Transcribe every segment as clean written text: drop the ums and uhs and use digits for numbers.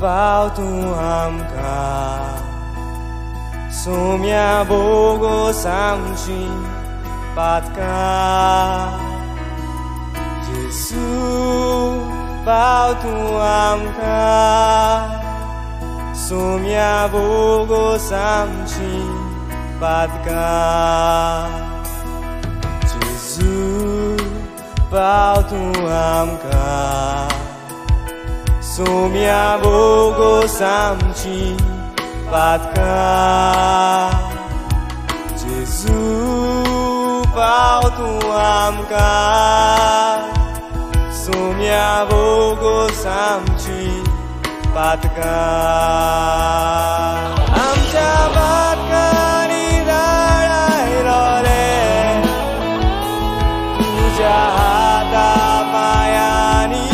Pau tu amka Sumia bogo samchi patka Jesus Pau tu amka Sumia bogo samchi patka Jesus Pau tu amka Sumia bogo samchi patka Jesus pau tu amka Sumia bogo samchi patka Amcha patka ni darai role Tuja hata payani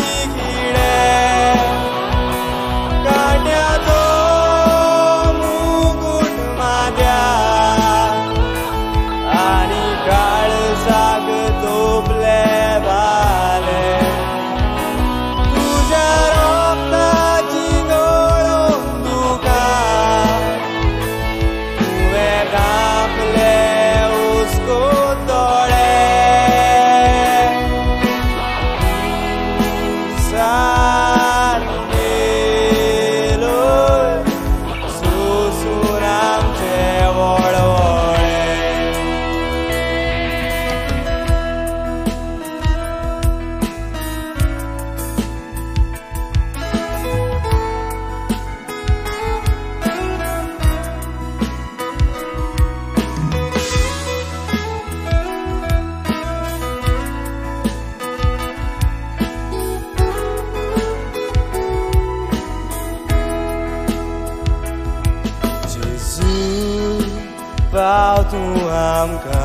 Pau tu amka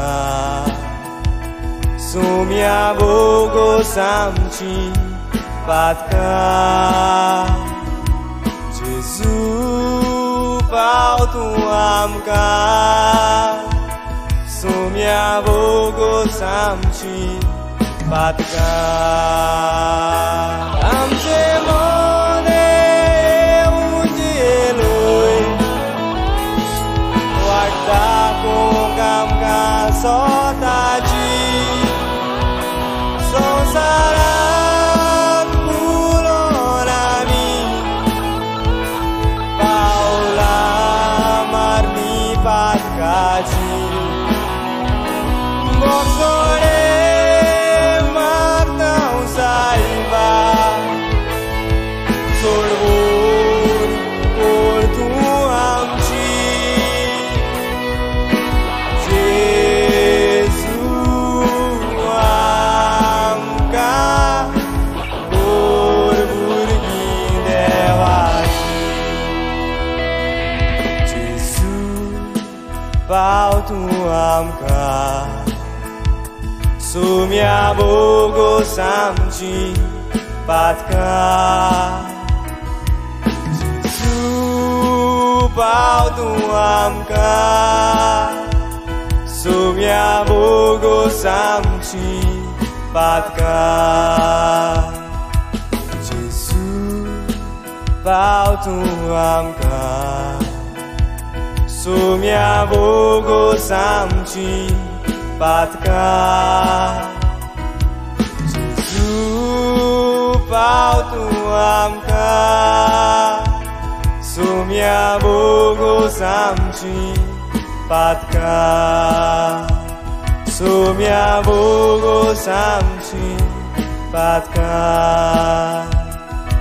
Sumia bogo samchi patka Jesus pau tu amka Sumia bogo samchi patka Amche mone unjeloi Sotaji Sonsaran pulonami Paula marmi patkaji Boxore martau saiba Solvor por tu amchi Pau tu amka Sumia bogo samchi patka Jesus pau tu amka Sumia bogo samchi patka Jesus pau tu amka Sumia bogo samchi patka Jesus pau tu amka Sumia bogo samchi patka Sumia bogo samchi patka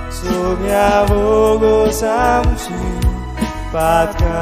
Sumia bogo samchi patka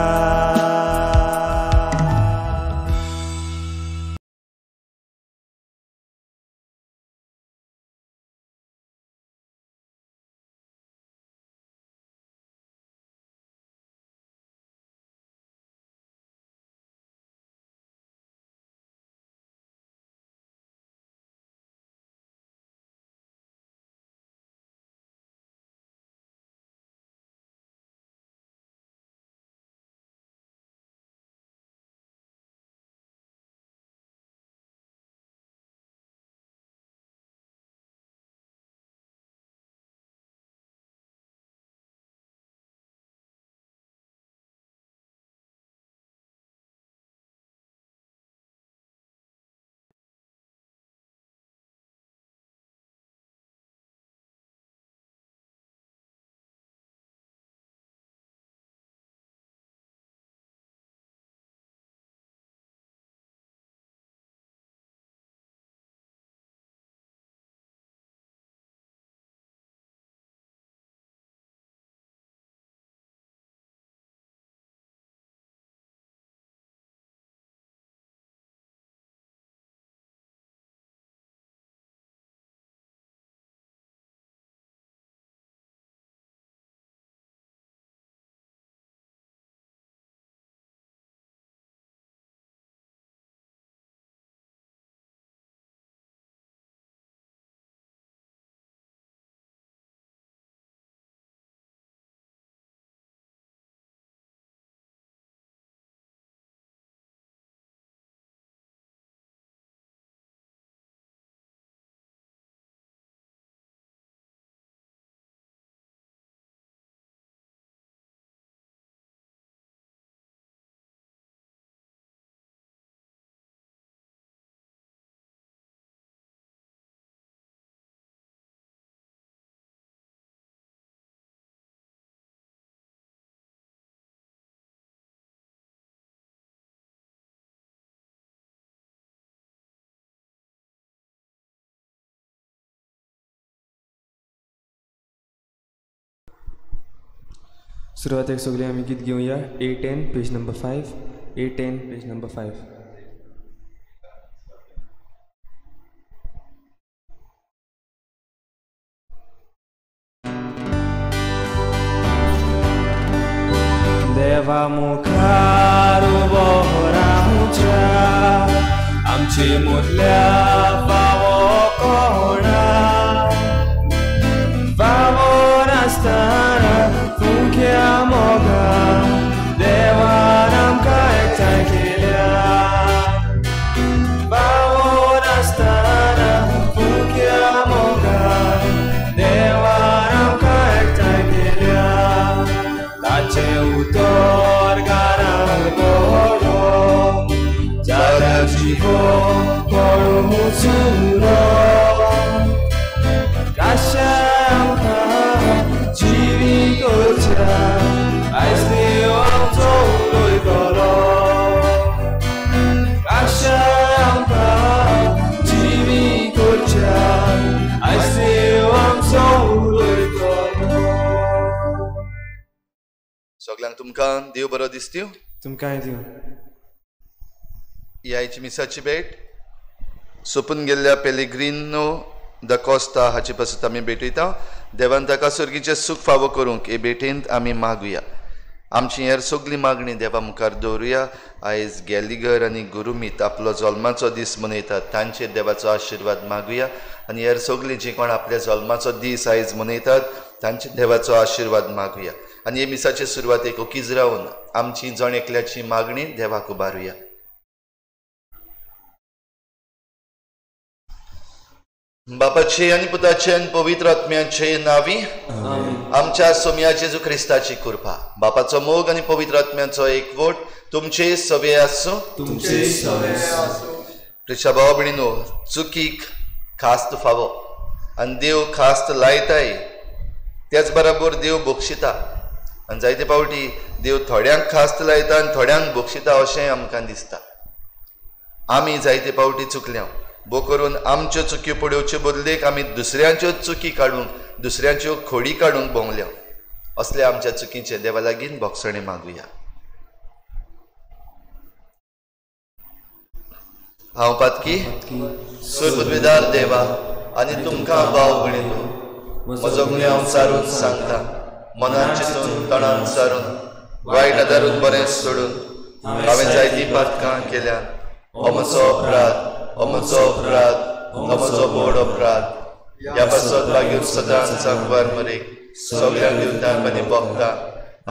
सुरवातेक सगळी आमी गीत घेवया. 810 page number 5. 810 page number 5. देवा मुखार उबो रावच्या आमची मोदल्या फावो कोणा फावो नासतना फुंक्या मोगान देवान आमकां एकठांय केल्या फावो नासतना फुंक्या मोगान देवान आमकां एकठांय केल्या ताचे उतर गाराल पडो जाल्यार जिवो पडो मुचुरो काश्याय आमकां जिवीत करच्या आयज देव आमचो उलयतलो काश्याय आमकां जिवीत करच्या आयज देव आमचो उलयतलो. सगळ्यांक तुमकां देव बरो दीस दिवं. तुमकांय दिवं. ही आयची मिसाची भेट सोंपून गेल्ल्या पेलेग्रिनो द कोस्ता हाचे पासून आमी भेटयता. देवान ताका सर्गीचें सूख फावो करूंक हे भेटेंत आमी मागुया. आमची हेर सगळी मागणी देवा मुखार दवरुया. आयज गॅलिगर आनी गुरुमीत आपलो जल्माचो दीस मनयतात तांचेर देवाचो आशिर्वाद मागुया. आनी हेर सगळीं जी कोण आपल्या जल्माचो दीस आयज मनयतात तांचेर देवाचो आशिर्वाद मागुया. आनी हे मिसाचे सुरवातेक ओकीज रावन आमची जण एकल्याची मागणी देवाक उबारुया. बापाचे आनी पुताचे आनी पवित्र आत्म्याचे नावी आमच्या सोम्या जेजू क्रिस्ताची कृपा बापाचो मोग आनी पवित्र आत्म्याचो एकवट तुमचे सवे आसूं. प्रिय भाव भयणीनो, चुकीक खास्त फावो आनी देव खास्त लायताय त्याच बरोबर देव बक्षिता. आनी जायते फावटी देव थोड्यांक खास्त लायता आनी थोड्यांक बक्षिता अशें आमकां दिसता. आमी जायते फावटी चुकल्या बो करून आमच्यो चुकी पडोवचे बदलेक आमी दुसऱ्यांच्यो चुकी काडूंक दुसऱ्यांच्यो खोडी काडूंक भोंवल्या. असल्या आमच्या चुकीचे देवा लागीं भोगसणे मागुया. हांव पातकी सुरबुदविदार देवा आनी तुमकां भाव भयणीनो म्हजो गुन्यांव हांव सारून सांगता. मनान चिंतून तणान सारून वायट आदारून बरें सोडून हांवें जायतीं पातकां केल्यात. हो म्हजो अपराध, हो म्हजो अपराध, हो म्हजो व्हड अपराध. ह्या पासत लागीं सदांच सांगवार मरेक सगळ्यांक दिवतात आनी भोगता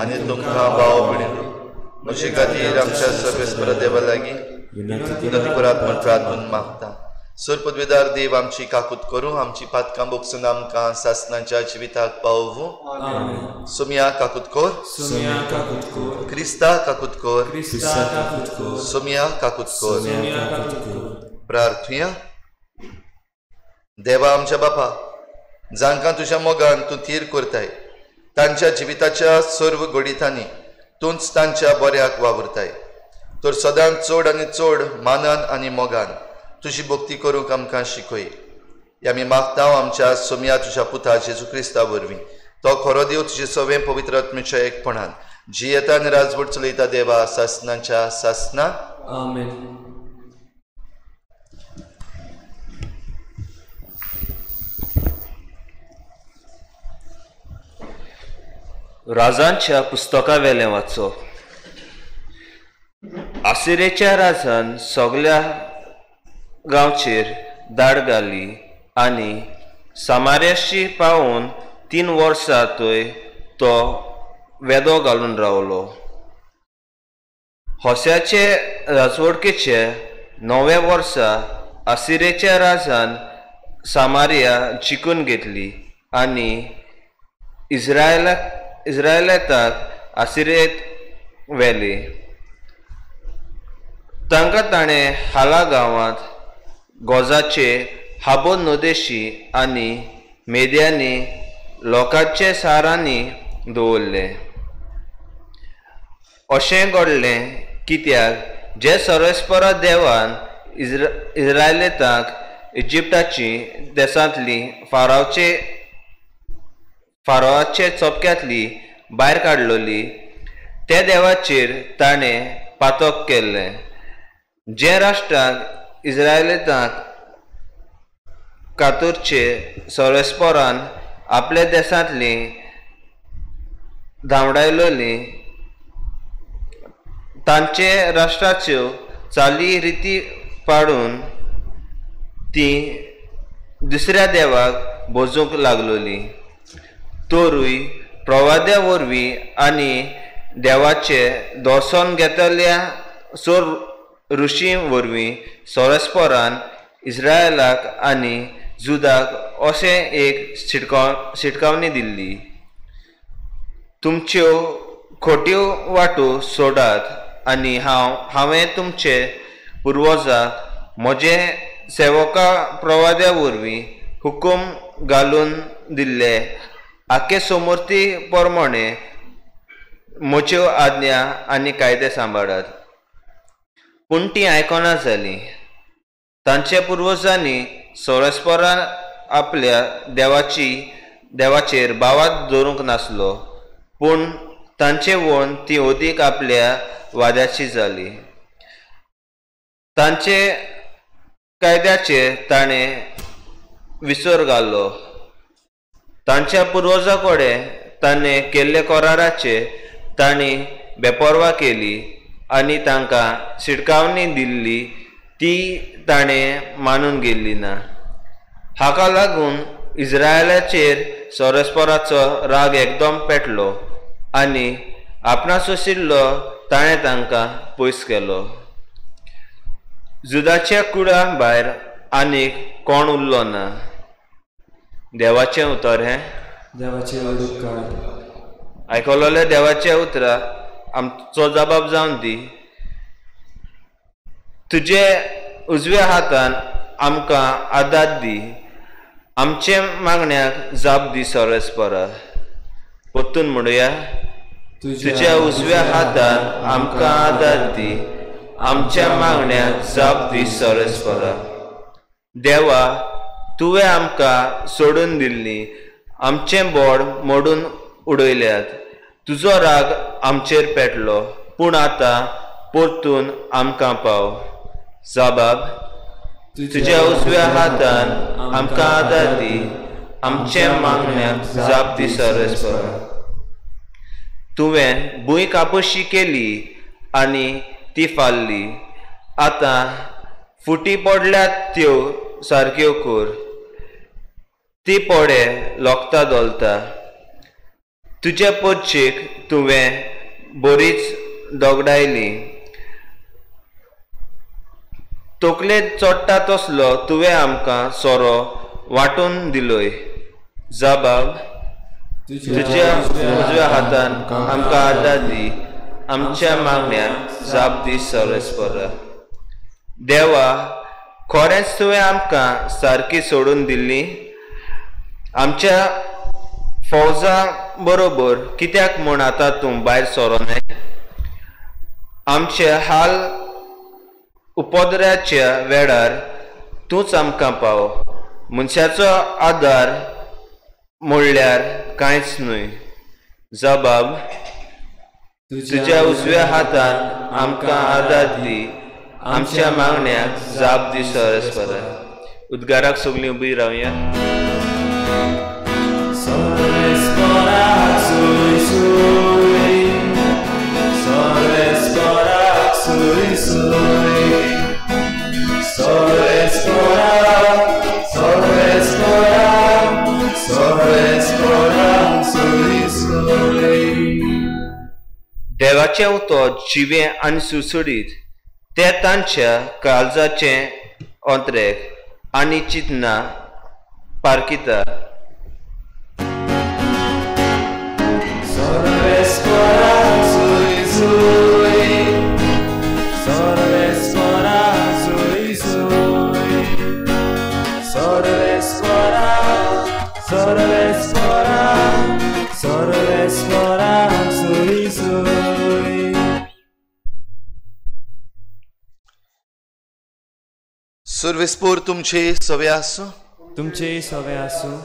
आनी तुमकां भाव भयणीनो म्हजे खातीर आमच्या सर्वेस्पर देवा लागीं विनंती करात म्हण प्रार्थून मागता. सुरपदवेदार देव आमची काकूत करूं आमची पातकां बोगसून आमकां सासणाच्या जिविताक पावोवं. सुम्या काकूत कोर, क्रिस्ता काकूत कोर, सुम्या काकूत कोर. प्रार्थुया. देवा आमच्या बापा, जांकां तुज्या मोगान तूं थीर करताय तांच्या जिविताच्या सर्व घडीतांनी तूंच तांच्या बऱ्याक वावुरताय. तर सदांच चड आनी चड मानान आनी मोगान तुजी भक्ती करूंक आमकां शिकय. आमी मागता आमच्या सोम्या तुज्या पुता जेजू क्रिस्ता वरवीं. तो खरो देव तुजे सवें पवित्र आत्म्याच्या एकपणान जी येता आनी राजवट चलयता देवा सासणाच्या सासना. आमेन. राजांच्या पुस्तका वेलें वाचप. आसिरेच्या राजान सगळ्या गांवचेर दाड घाली आनी सामार्याशी पावून 3 वर्सां थंय तो वेदो घालून रावलो. होस्याचे राजवडकेचे 9व्या वर्सा आसिरेच्या राजान सामारिया जिखून घेतली आनी इस्रायेलाक आसिरेंत व्हेली. तांकां ताणें हाला गांवांत गोजाचे हाबो नोदेशी आनी मेद्यांनी लोकांचे शारांनी दवरले. अशें घडलें कित्याक जे सर्वेस्पर देवान इस्रायेलाक इजिप्टाची देशांतली फारोवाचे चपक्यांतली भायर काडलोली त्या देवाचेर ताणें पातक केल्लें. जे राष्ट्राक इस्रायेलांक कातूरचे सर्वेस्परान आपल्या देशांतली धांवडायलोली तांचे राष्ट्राच्यो चाली रिती पाडून ती दुसऱ्या देवाक भोजूंक लागलोली. तोरूय प्रवाद्या वरवीं आनी देवाचे दोसन घेतल्या सोर ऋषी वरवीं सोरेस्परान इस्रायलाक आनी जुदाक अशें एक शिटकावणी दिल्ली. तुमच्यो खोट्यो वाटो सोडात आनी हांवें तुमचे पुर्वजाक म्हजे सेवका प्रवाद्या वरवीं हुकूम घालून दिल्ले आखे समृती प्रमाणे म्हज्यो आज्ञा आनी कायदे सांबाळात. पूण ती आयकना जालीं. तांच्या पुर्वजांनी सोरेस्परान आपल्या देवाचेर बावात दवरूंक नासलो, पूण तांचे वळण ती ओदीक आपल्या वाद्याची जाली. तांचे कायद्याचेर ताणें विसर घालो. तांच्या पुर्वजां कडेन ताणें केल्ले कराराचेर तांणी बेपर्वा केली आनी तांकां शिटकावणी दिल्ली ती ताणें मानून गेल्ली ना. हाका लागून इस्रायलाचेर सोरेस्पराचो राग एकदम पेटलो आनी आपणाचो शिल्लो ताणें तांकां पयस केलो. जुदाच्या कुळा भायर आनीक कोण उरलो ना. देवाचें उतर हें देवाचे अडूक काळ. आयकलोले देवाचे उतरां आमचो जबाब जावन दी. तुजे उजव्या हातान आमकां आदार दी. आमचे मागण्याक जाप दी सोरेस्परा. परतून म्हणुया, तुज्या उजव्या हातान आमकां आदार दी. आमच्या मागण्याक जाप दी सोरेस्परा. देवा, तुवें आमकां सोडून दिल्ली. आमचें बोड मोडून उडयल्यात. तुजो राग आमचेर पेटलो, पूण आतां परतून आमकां पाव. जबाब, तुज्या उजव्या हातान आमकां आदार दी. आमचे मागण्याक जाप दी सोरेस्परा. तुवें भूंय कापशी केली आनी ती फाल्ली. आतां फुटी पडल्यात त्यो सारक्यो कर. ती पोडे लोकता दोलता. तुज्या पोरचेक तुवें बरीच दोगडायली. तकलेंत चोडटा तसलो तुवें आमकां सोरो वांटून दिलोय. जबाब, तुज्या उजव्या हातान आमकां आदार दी. आमच्या मागण्याक जाप दी सोरेस्परा. देवा, खरेंच तुवें आमकां सारकी सोडून दिल्ली. आमच्या फौजा बरोबर कित्याक म्हूण आतां तूं भायर सरोनाय. आमचे हाल उपद्र्याच्या वेळार तूंच आमकां पाव. मनशाचो आदार म्हणल्यार कांयच न्हय. जबाब, तुज्या उजव्या हातान आमकां आदार दी. आमच्या मागण्याक जाप दी सोरेस्परा. उद्गाराक सगळीं उबी रावया. देवाचें उतर जिवें आनी सुसुडीत. ते तांच्या काळजाचे अंतरेक आनी चिंतना पारखिता. सर्वेस्पोर तुमचे सवे आसूं. तुमचे सवे आसूं.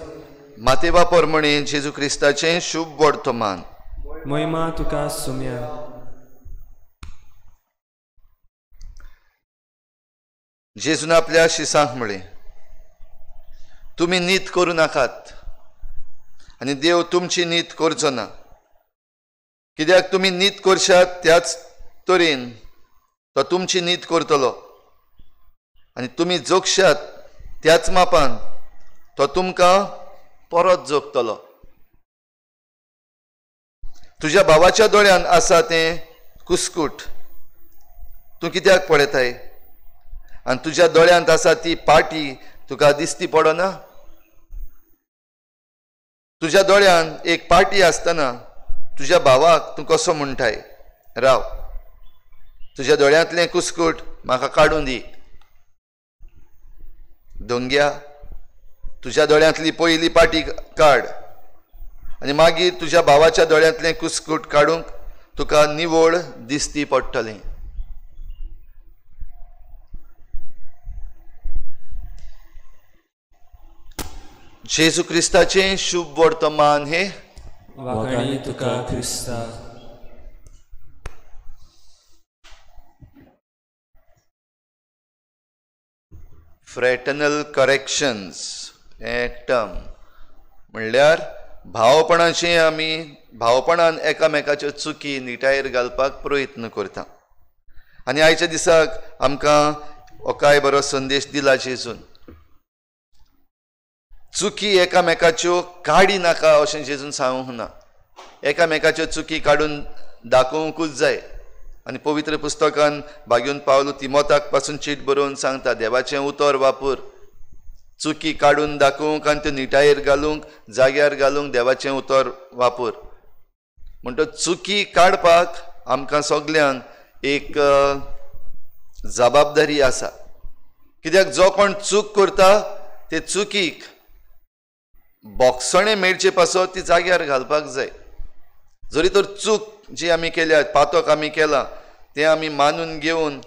मातेवा पोरमणे जेजू क्रिस्ताचें शुभ वर्तमान. मोहिमा तुका सुम्या. जेजून आपल्या शिसांक म्हळें, तुमी नीत करूं नाकात आनी देव तुमची नीत करचो ना. कित्याक तुमी नीत करशात त्याच तरेन तो तुमची नीत करतलो आनी तुमी जोगशात त्याच मापान तो तुमकां परत जोगतलो. तुज्या भावाच्या दोळ्यान आसा तें कुस्कूट तूं कित्याक पळयताय आनी तुज्या दोळ्यांत आसा ती पाटी तुका दिसती पडना. तुज्या दोळ्यान एक पाटी आसतना तुज्या भावाक तूं कसो म्हणटाय, राव तुज्या दोळ्यांतलें कुस्कूट म्हाका काडून दी. दोंग्या, तुज्या दोळ्यांतली पयली पाटी काड आनी मागीर तुज्या भावाच्या दोळ्यांतलें कुस्कूट काडूंक तुका निवळ दिसती पडटलें. जेजू क्रिस्ताचें शुभ वर्तमान हे वाकडी तुका क्रिस्ता. फ्रेटर्नल करेक्शन्स हे टर्म म्हणल्यार भावपणान एकामेकाच्यो चुकी निटायेर घालपाक प्रयत्न करता. आनी आयच्या दिसाक आमकां हो काय बरो संदेश दिला जेजून. चुकी एकामेकाच्यो काडी नाका अशें जेजून सांगूंक ना. एकामेकाच्यो चुकी काडून दाखोवंकूच जाय. आनी पवित्र पुस्तकान भाग्यून पावलो तिमोथाक पासून चीट बरोवन सांगता, देवाचें उतर वापर चुकी काडून दाखोवंक आनी त्यो निटायेर घालूंक जाग्यार घालूंक देवाचें उतर वापर. म्हणटो चुकी काडपाक आमकां सगल्यांक एक जबाबदारी आसा. कित्याक जो कोण चूक करता ते चुकीक बोगसणें मेळचे पासत ती जाग्यार घालपाक जाय. जरी तर चूक जी आमी केल्या, पातक आमी केलां तें आमी मानून घेवन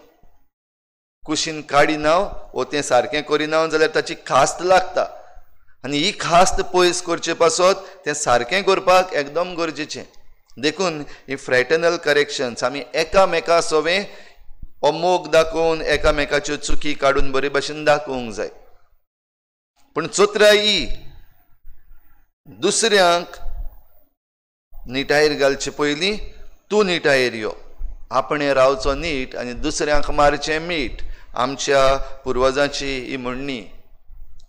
कुशीन काडिना वो तें सारकें करिना जाल्यार ताची खास्त लागता. आनी ही खास्त पयस करचे पासत तें सारकें करपाक एकदम गरजेचें. देखून ही फ्रेटर्नल करेक्शन्स आमी एकामेका सोवें हो मोग दाखोवन एकामेकाच्यो चुकी काडून बरे भाशेन दाखोवंक जाय. पूण चोत्राई दुसऱ्यांक निटायेर घालचे पयलीं तूं निटायेर यो. आपणें रावचो नीट आनी दुसऱ्यांक मारचें मीठ. आमच्या पुर्वजांची ही म्हणणी.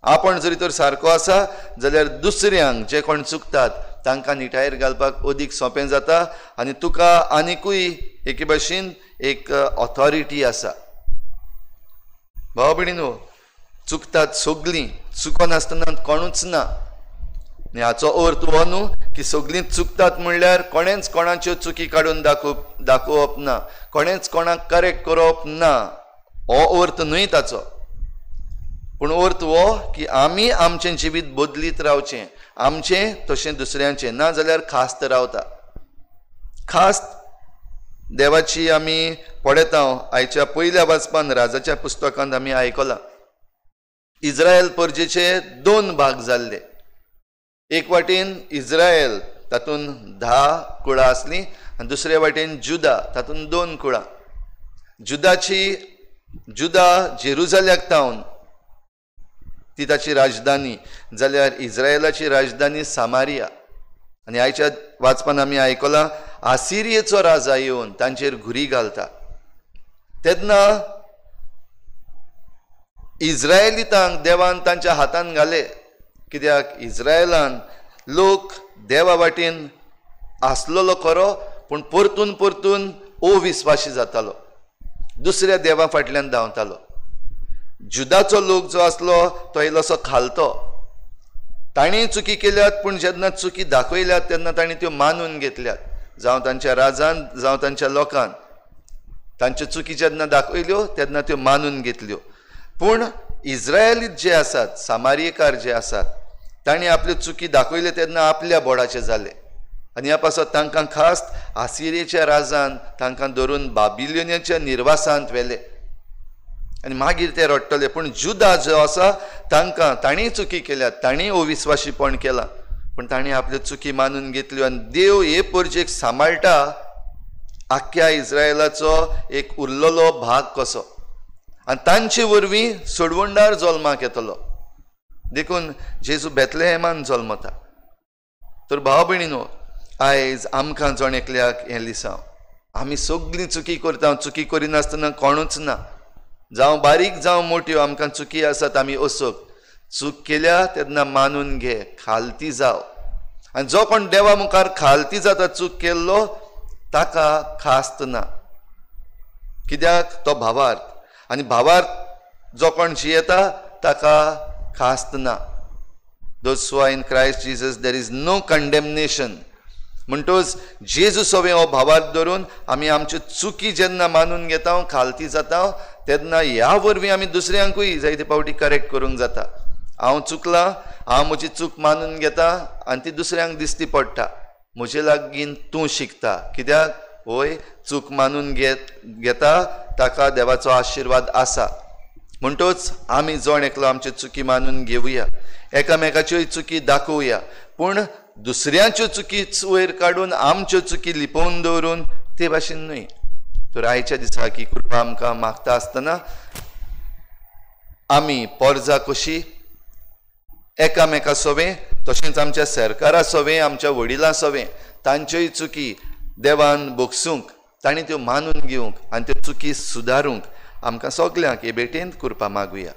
आपण जरी तर सारको आसा जाल्यार दुसऱ्यांक जे कोण चुकतात तांकां निटायेर घालपाक अदीक सोंपें जाता आनी तुका आनिकूय एके भाशेन एक ऑथॉरिटी आसा. भाव भयणीनो, चुकतात सगलीं, चुकोनासतना कोणूच ना. आनी हाचो अर्थ हो न्हू की सगलीं चुकतात म्हणल्यार कोणेंच कोणाच्यो चुकी काडून दाखोवप ना, कोणेंच कोणाक करेक्ट करप ना, हो अर्थ न्हय ताचो. पूण अर्थ हो की आमी आमचें जिवीत बदलीत रावचें, आमचें तशें दुसऱ्यांचें, ना जाल्यार खास्त रावता. खास्त देवाची आमी पळयता. आयच्या पयल्या वाचपान राजाच्या पुस्तकांत आमी आयकलां इज्रायल परजेचे 2 भाग जाल्ले. एक वाटेन इज्रायल तातूंत 10 कुळां आसलीं आनी दुसरे वाटेन जुदा तातूंत 2 कुळां. जुदा जेरुजाल्याक तावन ती ताची राजधानी जाल्यार इज्रायलाची राजधानी सामारिया. आनी आयच्या वाचपान आमी आयकलां आसिरियेचो राजा येवन तांचेर घुरी घालता. तेन्ना इज्रायलितांक देवान तांच्या हातान घाले. कित्याक इज्रायलान लोक देवा वाटेन आसलोलो खरो पूण परतून परतून अविस्वासी जातालो, दुसऱ्या देवा फाटल्यान धांवतालो. जुदाचो लोक जो आसलो तो इल्लोसो खालतो. ताणीं चुकी केल्यात पूण जेन्ना चुकी दाखयल्यात तेन्ना ताणीं त्यो मानून घेतल्यात. जावं तांच्या राजान जावं तांच्या लोकान तांच्यो चुकी जेन्ना दाखयल्यो तेन्ना त्यो मानून घेतल्यो. पूण इज्रायलीत जे आसात, सामारियेकार जे आसात, तांणी आपल्यो चुकी दाखयल्यो तेन्ना आपल्या बोडाचे जाले. आनी ह्या पासत तांकां खास आसिरियेच्या राजान तांकां धरून बाबिलोनियाच्या निर्वासांत व्हेले आनी मागीर ते रडटले. पूण जुदा जो आसा तांकां तांणी चुकी केल्यात, तांणी अविस्वाशीपण केलां पण तांणी आपल्यो चुकी मानून घेतल्यो आनी देव हे परजेक सांबाळटा आख्ख्या इस्रायलाचो एक उरलेलो भाग कसो आनी तांचे वरवीं सोडवणदार जल्माक येतलो. देखून जेजू बेथलेहेमान जल्मता. तर भाव भयणीनो, आयज आमकां जण एकल्याक हें लिसांव, आमी सगळीं चुकी करता. चुकी करिनासतना कोणूच ना. जावं बारीक जावं मोठ्यो आमकां चुकी आसात, आमी असोक चूक केल्या तेन्ना मानून घे, खालती जाव. आनी जो कोण देवा मुखार खालती जाता चूक केल्लो ताका खास्त ना. कित्याक तो भावार्थ, आनी भावार्थ जो कोण जियेता ताका खास्त ना. Those who are in Christ Jesus, there is no condemnation. म्हणटोच जेजू सवे हो भावार्थ धरून आमी आमच्यो चुकी जेन्ना मानून घेता, खालती जाता, तेन्ना ह्या वरवीं आमी दुसऱ्यांकूय जायते फावटी करेक्ट करूंक जाता. हांव चुकलां, हांव म्हजी चूक मानून घेता आनी ती दुसऱ्यांक दिसती पडटा. म्हजे लागीं तूं शिकता. कित्याक होय, चूक मानून घेता ताका देवाचो आशिर्वाद आसा. म्हणटोच आमी जण एकलो आमच्यो चुकी मानून घेवया, एकामेकाच्योय चुकी दाखोवया, पूण दुसऱ्यांच्यो चुकी वयर काडून आमच्यो चुकी लिपोवन दवरून ते भाशेन न्हय. तर आयच्या दिसा की कृपा आमकां मागता आसतना आमी पोरजां कशी एकामेका सोवे, तशेंच आमच्या सरकारा सोवे, आमच्या वडिलां सोवे, तांच्योय चुकी देवान भोगसूंक, तांणी त्यो मानून घेवंक आनी त्यो चुकी सुदारूंक आमकां सगल्यांक हे भेटेन कृपा मागुया.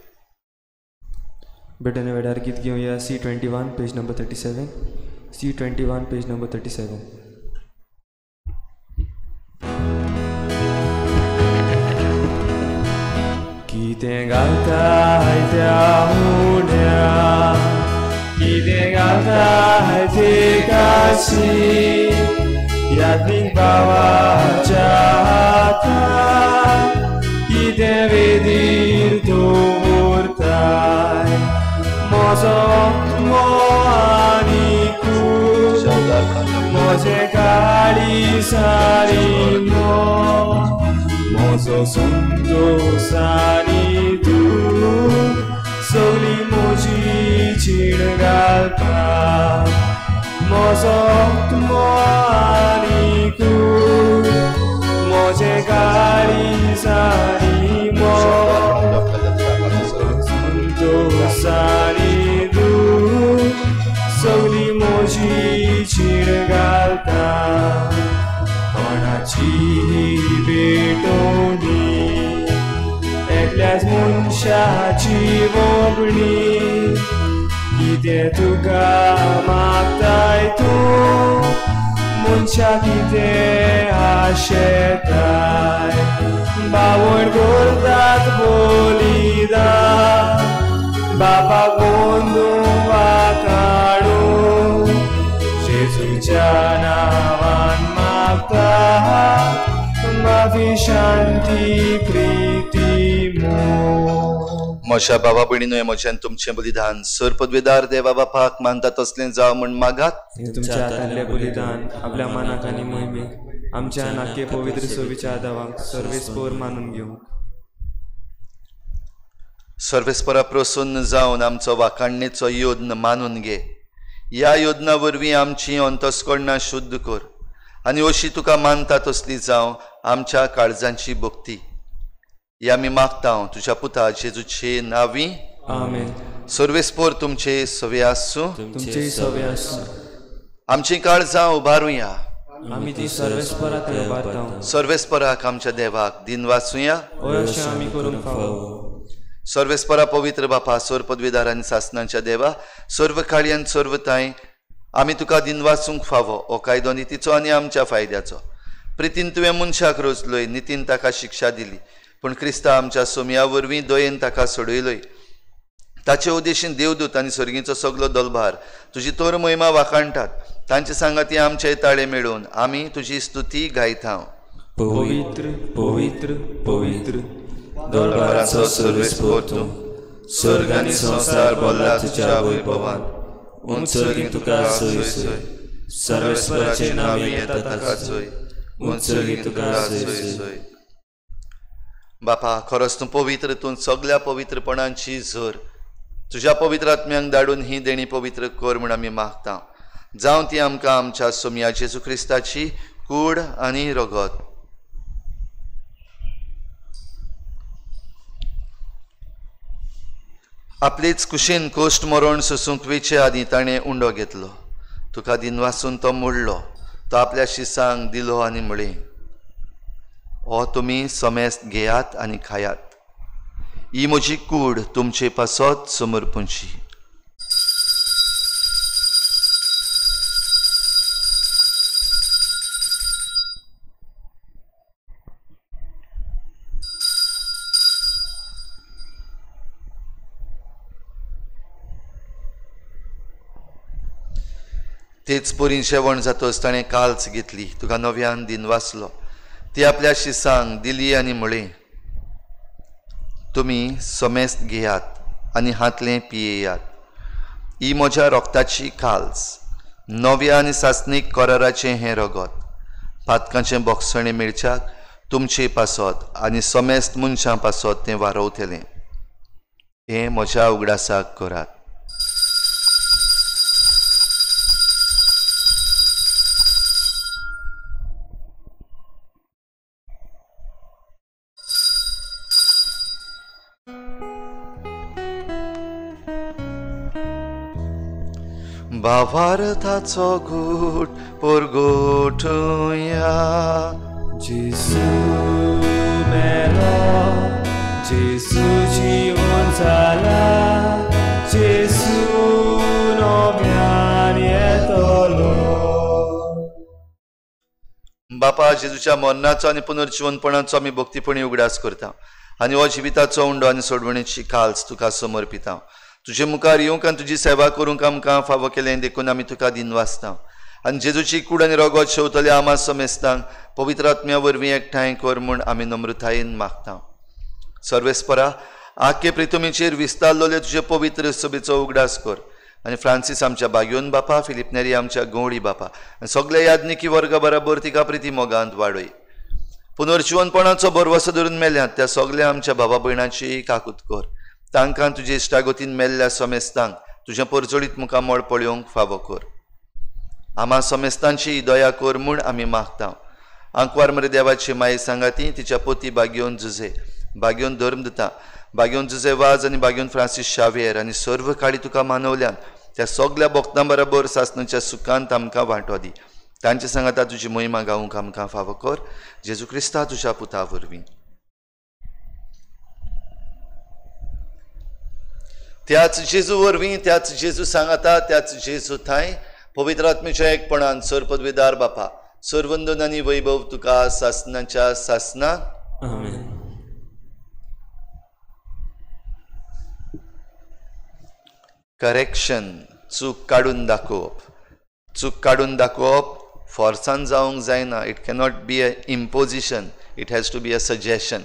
बेटने वेडार गीत घेवया C21 page number 37. C21 page number 37. कितें घालताय त्या हुण्याक, कितें घालताय ते काशी, यात्नीक भावाच्या हाताक, कितें वेदीर दवरताय. म्हजो आनी खूब, म्हजे गाडी सारी म्हजो संतोष आनी तूं, सगळी म्हजी चीड घालता. म्हजो आनी खूब, म्हजे गाडी सारी संतोष आनी तूं, सगळी म्हजी चीड घालता. कोणाची भेटोवणी, एकल्याच मनशाची वगणी, कितें तुका मागताय तूं, मनशा कितें आशेताय. बावण करतात बलिदान, बापाक बंदूक वाकाडून, जेजूच्या नांवान मागता माफी, शांती, प्रीती, मोग. म्हज्या भावा भयणीनो, म्हज्यान तुमचें बलिदान सर पदवेदार देवा बापाक मानता तसलें जावं म्हण मागात. तुमच्या हातांतलें बलिदान आपल्या मनाक आनी मोहिमेक आमच्या नाके पवित्र सोबीच्या आदावाक सर्वेस्पर मानून घेवंक. सर्वेस्परा प्रसन्न जावन आमचो वाखाणणेचो योद्न मानून घे. ह्या योजना वरवीं आमची अंतस्करणां शुद्ध कर आनी अशी तुका मानता तसली जावं आमच्या काळजांची भक्ती. हे आमी मागता तुज्या पुता जेजूचे नांवी. आमेन. सर्वेस्पर तुमचे सवे आसूं. तुमचे सवे आसूं. आमची काळजां उबारुया. आमी ती सर्वेस्पराक उबारता. सर्वेस्पराक आमच्या देवाक दिन वाचुया. अशें आमी करूंक फावो. सर्वेस्परा पवित्र बापा, सर पदवीदार आनी सासणांच्या देवा, सर्व काळी आनी सर्व ताय आमी तुका दिन वाचूंक फावो. हो कायदो नितीचो आनी आमच्या फायद्याचो. प्रितीन तुवें मनशाक रोचलोय, नितीन ताका शिक्षा दिली, पूण क्रिस्ता आमच्या सोमया वरवीं दयेन ताका सोडयलोय. ताचे उद्देशीन देवदूत आनी सर्गीचो सगलो दलभार तुजी तोर महिमा वाखाणटात. तांचे सांगाती आमचे ताळे मेळोवन आमी तुजी स्तुती गायता. पवित्र पवित्र पवित्र दलभाराचो सर्वेस्पर तूं, स्वर्ग आनी संसार भरला तुज्या वैभवान. उंचगी तुका सय सय, सर्वेस्पराचे नांवे येता ताका जय. उंचगी तुका सय सय. बापा, खरोच तूं पवित्र, तूं सगळ्या पवित्रपणांची झर तुज्या पवित्र आत्म्यांक धाडून ही देणी पवित्र कर म्हण आमी मागता. जावं ती आमकां आमच्या सोमया जेजू क्रिस्ताची कूड आनी रगत. आपलीच कुशीन कोश्ट मरोण सोसूंक वेचे आदीं ताणें उंडो घेतलो. तुका दिनवासून तो मोडलो. तो आपल्या शिसांक दिलो आनी म्हळें, हो तुमी समेस्त घेयात आनी खायात. ही म्हजी कूड तुमचे पासत समर्पूंची. तेच पोरीं जेवण जातच ताणें काल्च घेतली. तुका नव्यान दिन वाचलो. ती आपल्या शिसांक दिली आनी म्हळें, तुमी समेस्त घेयात आनी हातलें पियेयात. ही म्हज्या रोगताची काल्स, नव्या आनी सासणीक कराराचें हें रगत. पातकांचें बोगसणें मेळच्याक तुमचे पासत आनी समेस्त मनशां पासत तें वारवतलें. हें म्हज्या उगडासाक करात. भावार्थाचो घोट परगोठुया. जेसू मेलो, जेसू जीवन जाला, जेसू नव्यान येतलो. बापा जेजूच्या मरणाचो आनी पुनर्जीवनपणाचो आमी भक्तीपणी उगडास करता आनी हो जिविताचो उंडो आनी सोडवणेची काल्स तुका समर्पिता. तुजे मुखार येवंक आनी तुजी सेवा करूंक आमकां फावो केलें देखून आमी तुका दिनवासता. आनी जेजूची कूड आनी रगत शेवतले आमा समेस्तांक पवित्र आत्म्या वरवीं एकठांय कर म्हूण आमी नम्रतायेन मागता. सर्वेस्परा, आख्खे प्रितुमेचेर विस्तारलोले तुजे पवित्र सभेचो उगडास कर. आनी फ्रांसीस आमच्या बागयोन बापा, फिलीप नेरी आमच्या गवळी बापा आनी सगळे याज्ञिकी वर्गा बराबर तिका प्रिती मोगांत वाडय. पुनर्जीवनपणाचो भरवसो धरून मेल्यांत त्या सगळ्या आमच्या भावा भयणांची काकूत कर. तांकां तुजे इश्टागतीन मेल्ल्या समेस्तांक तुज्या परजोडीत मुखार मोळ पळोवंक फावो कर. आमा समेस्तांची दया कर म्हूण आमी मागता. आंकवार मरे देवाची माये सांगाती तिच्या पोती बागयोन जुजे, बागयोन धर्मदता, बागयोन जुजे वाज आनी बागयोन फ्रांसीस शावेर आनी सर्व काळी तुका मानवल्यान त्या सगळ्या भक्तां बरोबर सासणाच्या सुखांत आमकां वांटो दी. तांचे सांगाता तुजी महिमा गावंक आमकां फावो कर. जेजू क्रिस्ता तुज्या पुता वरवीं. त्याच जेजू वरवीं, त्याच जेजू सांगाता, त्याच जेजू थंय पवित्र आत्मेच्या एकपणान सर पदवीदार बापा, सर्वंदन आनी वैभव तुका सासणाच्या सासणाक. आमेन. करेक्शन, चूक काडून दाखोवप. चूक काडून दाखोवप फोर्सान जावंक जायना. It cannot be a imposition, it has to be a suggestion.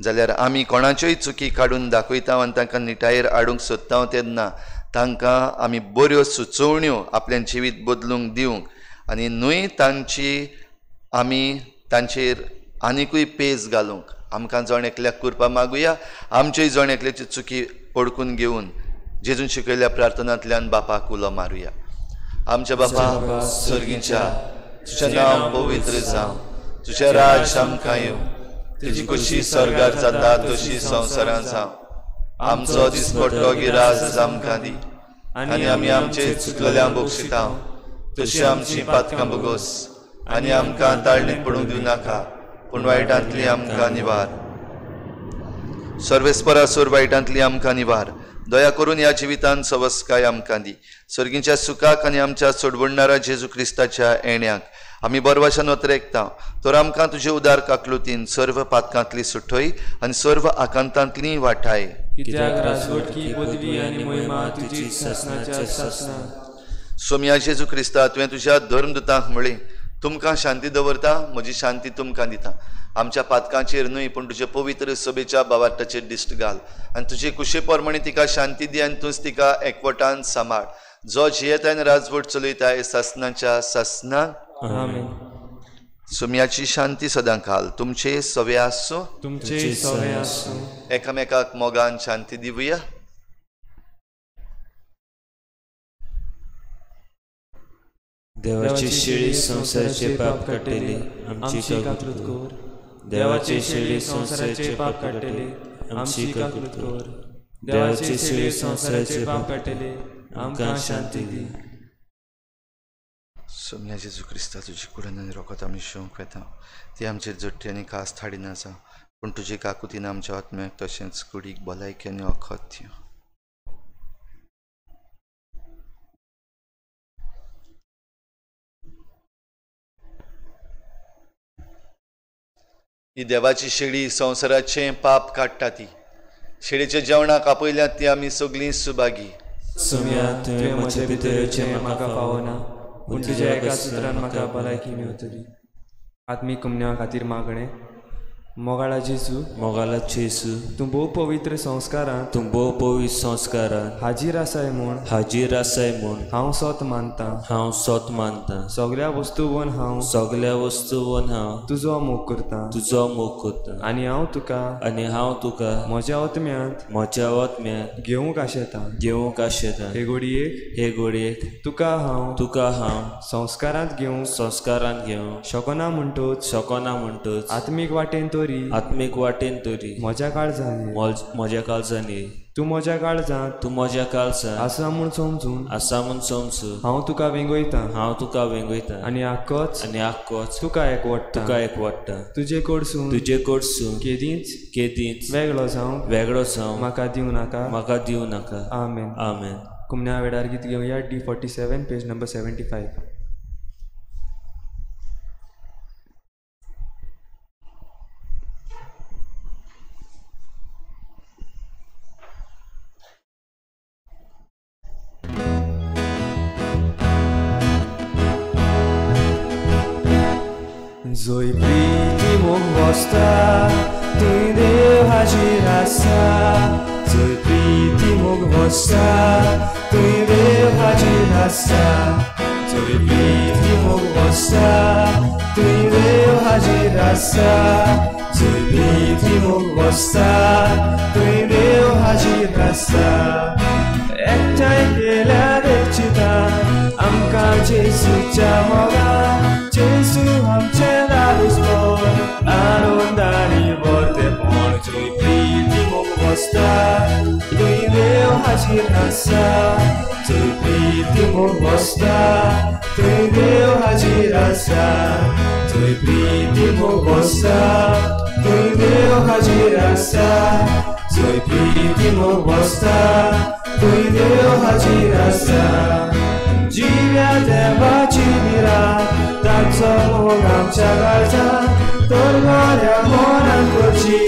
जाल्यार आमी कोणाच्योय चुकी काडून दाखयता आनी तांकां निटायेर हाडूंक सोदता तेन्ना तांकां आमी बऱ्यो सुचोवण्यो आपलें जिवीत बदलूंक दिवंक आनी न्हय आमी तांचेर आनिकूय पेज घालूंक आमकां जण एकल्याक करपा मागुया. आमच्योय जण एकल्याची चुकी पडकून घेवन जेजून शिकयल्ल्या प्रार्थनांतल्यान बापाक उलो मारुया. आमच्या बापा सर्गीच्या, तुजें नांव पवित्र जावं, तुजें राज आमकां येवं, तुजी कशी स्वर्गार जाता तशी संवसारांत जावं. आमचो दिसपट्टो गिरास आमकां दी आनी आमी आमचे चुकलेल्यांक बक्षिता तशी आमची पातकां बगोस आनी आमकां ताळणेक पडूंक दिवं नाका पूण वायटांतली आमकां निवार. सर्वेस्परा सोर वायटांतली आमकां निवार. दया करून ह्या जिवितांत सवस्काय आमकां दी. सर्गीच्या सुखाक आनी आमच्या सोडवणाऱ्या जेजू क्रिस्ताच्या येण्याक आमी बरवाशान वतरेकता. तर आमकां तुजे उदार काकलुतीन सर्व पातकांतली सुटय आनी सर्व आकांतांतली वाटाय. कित्याक राजवटकी पदवी आनी महिमा तुजी सासणाच्या सासणा. सोम्या जेजू क्रिस्ता, तुवें तुज्या धर्मदूतांक म्हळें, तुमकां शांती दवरता, म्हजी शांती तुमकां दिता. आमच्या पातकांचेर न्हय पूण तुजे पवित्र सभेच्या बावार्थाचेर दिश्ट घाल आनी तुजे कुशे प्रमाणे तिका शांती दी आनी तूंच तिका एकवटान सांबाळ. जो जियेतान राजवट चलयताय सासणाच्या सासणाक. आमेन. सोम्याची शांती सदां घाल. तुमचे सवे आसूं. तुमचे सवे आसूं. एकामेकाक मोगान शांती दिवया. देवाची शेळी संसाराचे पाप काढलेली आमची काकूत कोर. देवाची शेळी संसाराचे पाप काढलेली आमची काकूत कोर. देवाची शेळी संसाराचे पाप काढलेली आमकां शांती दी. सोम्या जेजू क्रिस्ता तुजी कुडन आनी रोखोत आमी शेवंक वेता. ती आमचेर जट्टी आनी खास थाडीन आसा, पूण तुजे काकुतीन आमच्या आत्म्याक तशेंच कुडीक भलायकी आनी वखद दियो. ही देवाची शेळी संवसाराचें पाप काडटा. ती शेळीच्या जेवणाक आपयल्यांत ती आमी सगळीं सुभागी. सोम्या तुवें म्हजे भितरचें म्हाका पावना, पूण तुज्या एका सुत्रान म्हाका भलायकी मेवतली. आत्मीक कमन्या खातीर मागणें. मोगाळा जेजू तूं भोव पवित्र संस्कारान हाजीर आसाय म्हूण हांव सोत मानतां. सगळ्या वस्तू वन हांव तुजो मोग करतां. आनी हांव तुका म्हज्या आत्म्यांत घेवंक आशेतां. हे घडयेक तुका हांव संस्कारांत घेवंक शकना म्हणटोच आत्मीक वाटेन तोरी म्हज्या काळजांनी तूं म्हज्या काळजांत आसा म्हूण समजून हांव तुका वेंगयतां आनी आख्खोच तुका एकवडटा. तुजे कडसून केदींच वेगळो जावं म्हाका दिवं नाका. आमेन. कुमन्या वेळार गीत घेवया. D47 page number 75. Zoi priti mog vosta, tui Deu hagir asa. Zoi priti mog vosta, tui Deu hagir asa. Zoi priti mog vosta, tui Deu hagir asa. Zoi priti mog vosta, tui Deu hagir asa. एकठांय केल्या देखचिता आमकां जेजूच्या मोगान. जेजू आमचे दारुस्कोर आनंदानी भरतेपण. जय प्रीती मोग वस्ता, तुई देव हाजीर आसा. जय प्रीती मोग वस्ता, तुई देव हाजीर आसा. जय प्रीती मोग वस्ता, तुई देव हाजीर आसा. जय प्रीती मोग वस्ता, तुई देव हाजीर आसा. जिव्या देवाची मिरा ताचो मोग आमच्या काळजांत. तरवाऱ्या मोनान करची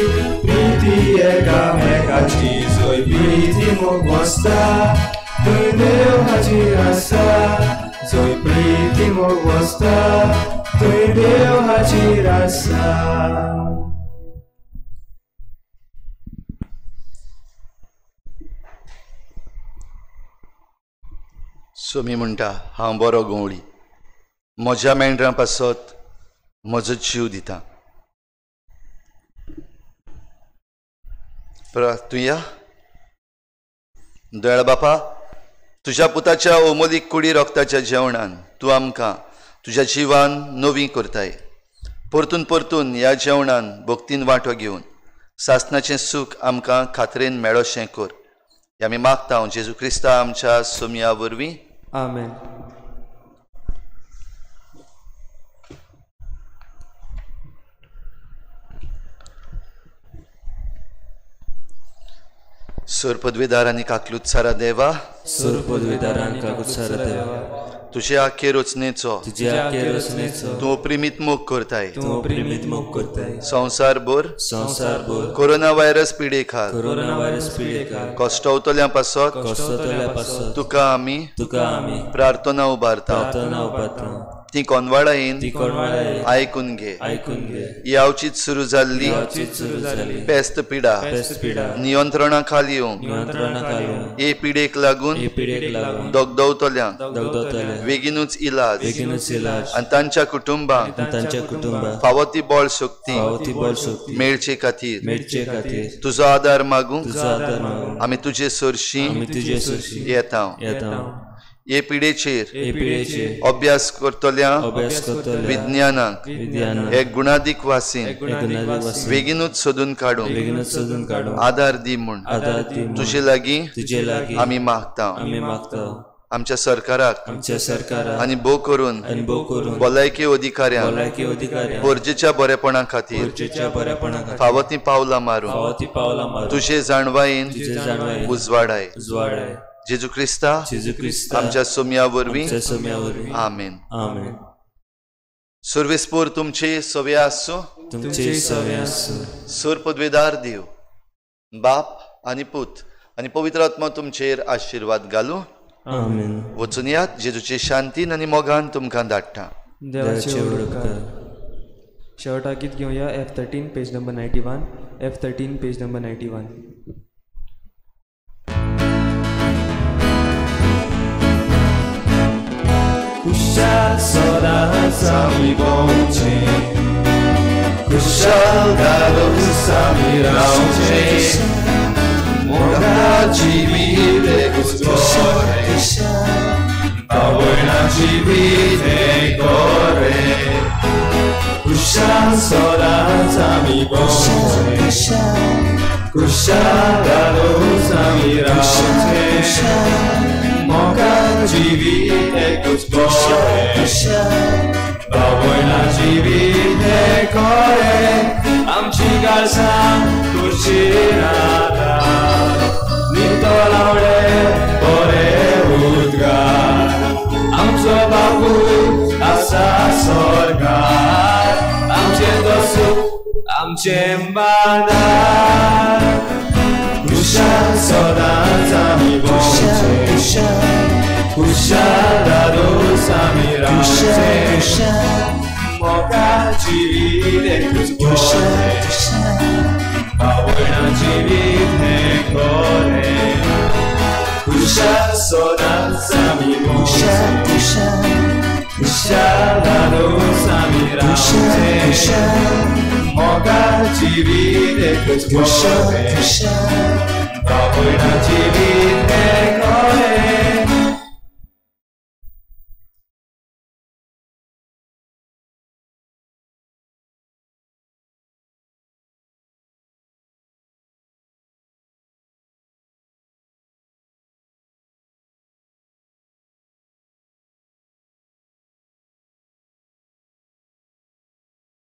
प्रीती एकामेकाची. जय प्रीती मोग वस्ता, तुई देव हाजीर आसा. जय प्रीती मोग वस्ता, तुई देव हाजीर आसा. सोमी म्हणटा हांव बरो गवळी. म्हज्या मेंढरां पासत म्हजो जीव दिता. तुया दयाळ बापा, तुज्या पुताच्या ओमोलीक कुडी रोगताच्या जेवणान तूं आमकां तुज्या जिवान नवी करताय. परतून ह्या जेवणान भक्तीन वांटो घेवन सासणाचें सूख आमकां खात्रेन मेळोशें कर. हें आमी मागता हांव जेजू क्रिस्ता आमच्या सोमया वरवीं. आमेन. सर पदवीदार आनी काकलुत्सारा देवा, तुजे आखे रचनेचो तूं अप्रिमीत मोग करताय. संवसार भर कोरोना व्हायरस पिडेखाल कश्टावतल्या पासत तुका आमी प्रार्थना उबारता. ती कोनवाडा येवन आयकून घे. ही आवचीत सुरू जाल्ली पेस्त पिडा नियंत्रणा खाली येवंक हे पिडेक लागून दोगदवतल्यांक बेगीनूच इलाज आनी तांच्या कुटुंबांक फावो ती बळ शक्ती मेळचे खातीर तुजो आदार मागूंक आमी तुजे सरशी येता. हे पिढेचेर हे पिढेचेर अभ्यास करतल्या अभ्यास करतल्या विज्ञानाक विज्ञानाक हे गुणाधिक वासीन गुणाधिक बेगीनूच सोदून काडून बेगीनच सोदून काडून आधार दी म्हूण आदार दी तुजे लागीं तुजे लागीं आमी मागता. आमी मागता. आमच्या सरकाराक आमच्या सरकाराक आनी भोव करून अनुभव करून भलायकी अधिकाऱ्यांक भलायकी अधिकाऱ्यांक गरजेच्या बरेपणा खातीर गरजेच्या बऱ्यापणा खातीर फावो ती पावलां मारून फावो ती पावलां मारून तुजे जाणवायेन तुजे जाणवायेन उजवाडाय. उजवाडाय. जेजू क्रिस्ता जेजू क्रिस्त आमच्या सोम्या वरवीं आमच्या सोम्यावरवीं आमेन. आमेन. सर्वेस्पोर तुमची सवे आसूं. तुमचे सवे आसूं. सूर पदवेदार देव बाप आनी पूत आनी पवित्र आत्मा तुमचेर आशिर्वाद घालूं. आमेन. वचून यात जेजूचे शांतीन आनी मोगान तुमकां धाडटा. देवाचे उडोवकार. शेवटा गीत घेवया F13 page number 91. F13 page number 91. Kushal sodas sami bądźcie, kushal gados sami raucie, moga dziwite Gospodzie, a wojna dziwite gore. Kushal sodas sami bądźcie, kushal gados sami raucie, moga dziwite Gospodzie, a wojna dziwite gore. आमची गाळसां तुझी राधा नितो लावले बरे उद्गार. आमचो बापूय आसा स्वर्गार, आमचे दोसूख आमचे बादार. खुशाल सदांच आमी भोंवचे, खुशाल दादोस आमी रावचे, मोगा जिवीत Gospodzie, a wojna dziwite gore. Kushal sodas sami bądźcie, kushal dados sami raucie, moga dziwite Gospodzie, a wojna dziwite gore.